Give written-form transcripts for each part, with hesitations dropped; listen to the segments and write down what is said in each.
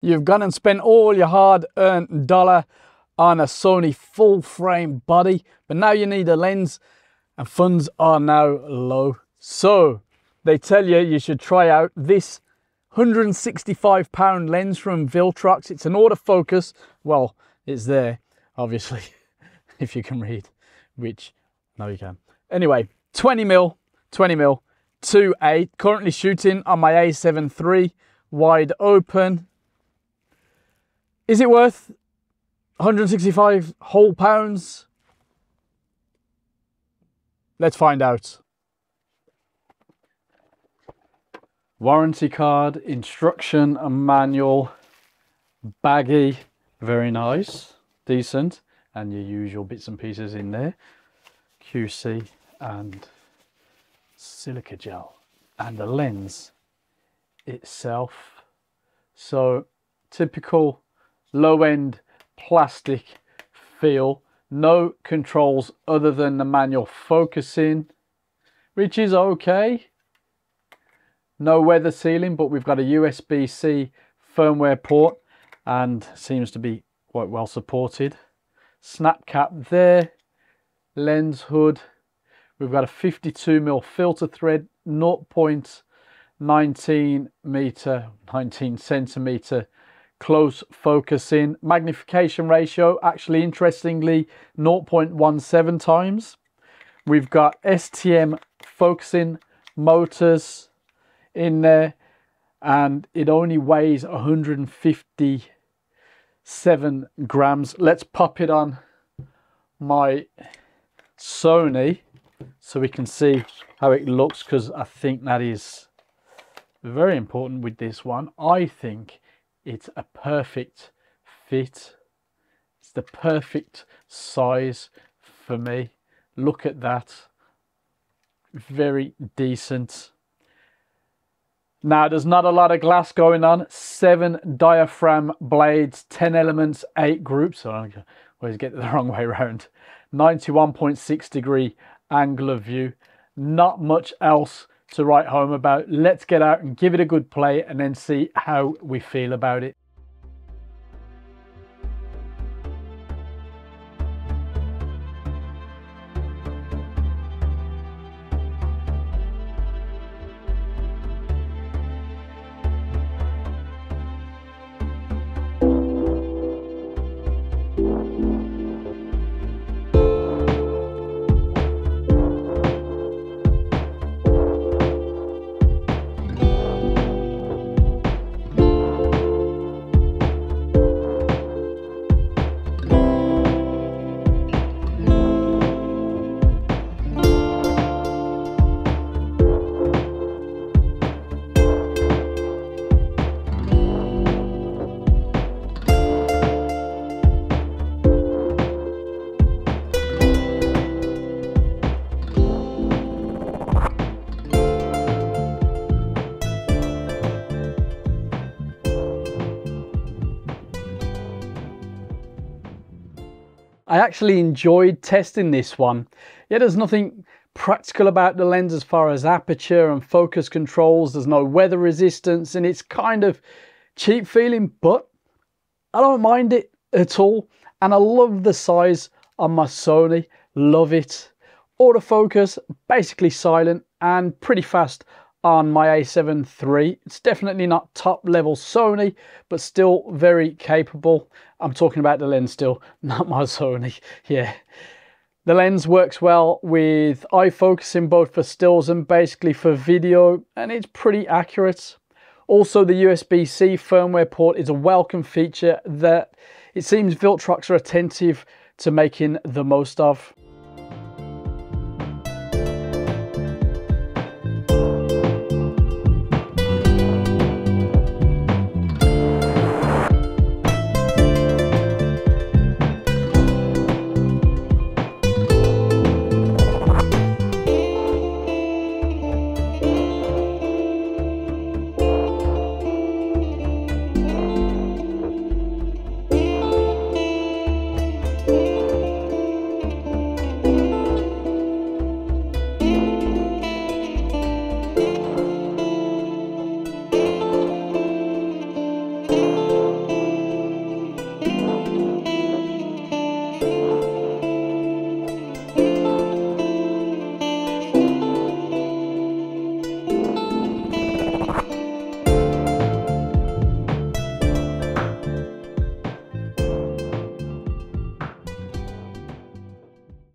You've gone and spent all your hard-earned dollar on a Sony full-frame body, but now you need a lens and funds are now low. So they tell you should try out this £165 lens from Viltrox. It's an autofocus. Well, it's there, obviously, if you can read, which, no you can. Anyway, 20mm, 2.8, currently shooting on my A7 III, wide open. Is it worth 165 whole pounds? Let's find out. Warranty card, instruction and manual, baggy, very nice, decent, and your usual bits and pieces in there. QC and silica gel, and the lens itself. So typical low-end plastic feel, no controls other than the manual focusing, which is okay. No weather sealing, but we've got a USB-C firmware port and seems to be quite well supported. Snap cap there, lens hood. We've got a 52mm filter thread, 19 centimeter close focusing. Magnification ratio, actually interestingly, 0.17 times. We've got STM focusing motors in there, and it only weighs 157 grams. Let's pop it on my Sony so we can see how it looks, because I think that is very important with this one. I think it's a perfect fit. It's the perfect size for me. Look at that. Very decent. Now, there's not a lot of glass going on. 7 diaphragm blades, 10 elements, 8 groups. So I always get it the wrong way around. 91.6 degree angle of view. Not much else to write home about. Let's get out and give it a good play and then see how we feel about it. I actually enjoyed testing this one. Yeah, there's nothing practical about the lens as far as aperture and focus controls. There's no weather resistance and it's kind of cheap feeling, but I don't mind it at all. And I love the size on my Sony, love it. Autofocus, basically silent and pretty fast on my A7 III. It's definitely not top level Sony, but still very capable. I'm talking about the lens still, not my Sony. Yeah. The lens works well with eye focusing, both for stills and basically for video, and it's pretty accurate. Also, the USB-C firmware port is a welcome feature that it seems Viltrox are attentive to making the most of.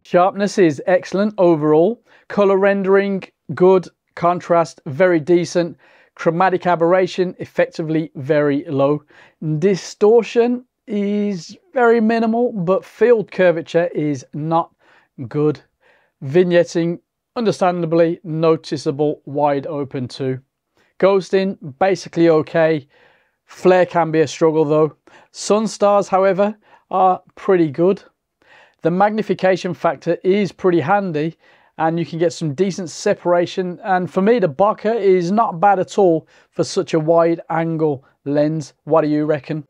Sharpness is excellent overall. Color rendering, good. Contrast, very decent. Chromatic aberration, effectively very low. Distortion is very minimal, but field curvature is not good. Vignetting, understandably noticeable, wide open too. Ghosting, basically okay. Flare can be a struggle though. Sun stars, however, are pretty good. The magnification factor is pretty handy and you can get some decent separation, and for me the bokeh is not bad at all for such a wide angle lens. What do you reckon?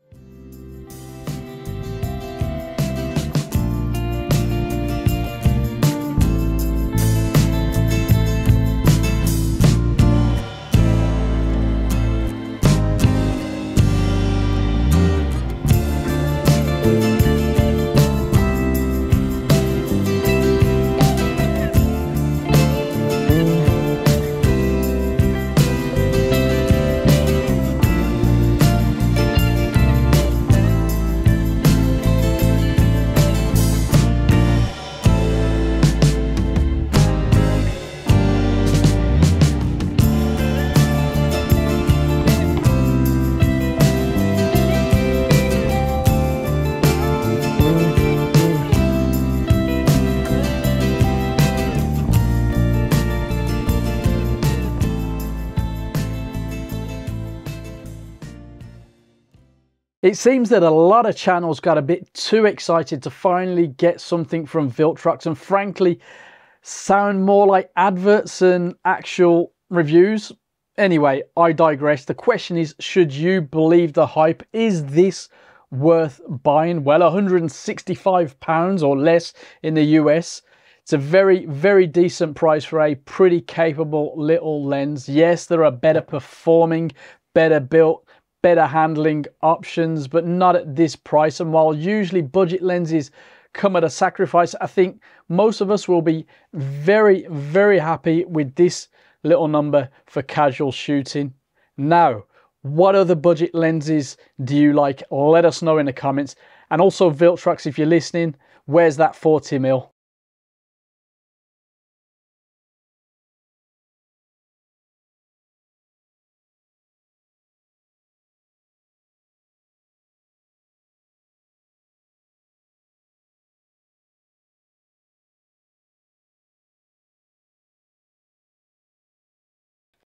It seems that a lot of channels got a bit too excited to finally get something from Viltrox and frankly sound more like adverts than actual reviews. Anyway, I digress. The question is, should you believe the hype? Is this worth buying? Well, £165 or less in the US. It's a very, very decent price for a pretty capable little lens. Yes, there are better performing, better built, better handling options, but not at this price. And while usually budget lenses come at a sacrifice, I think most of us will be very, very happy with this little number for casual shooting. Now, what other budget lenses do you like? Let us know in the comments. And also Viltrox, if you're listening, where's that 40mm?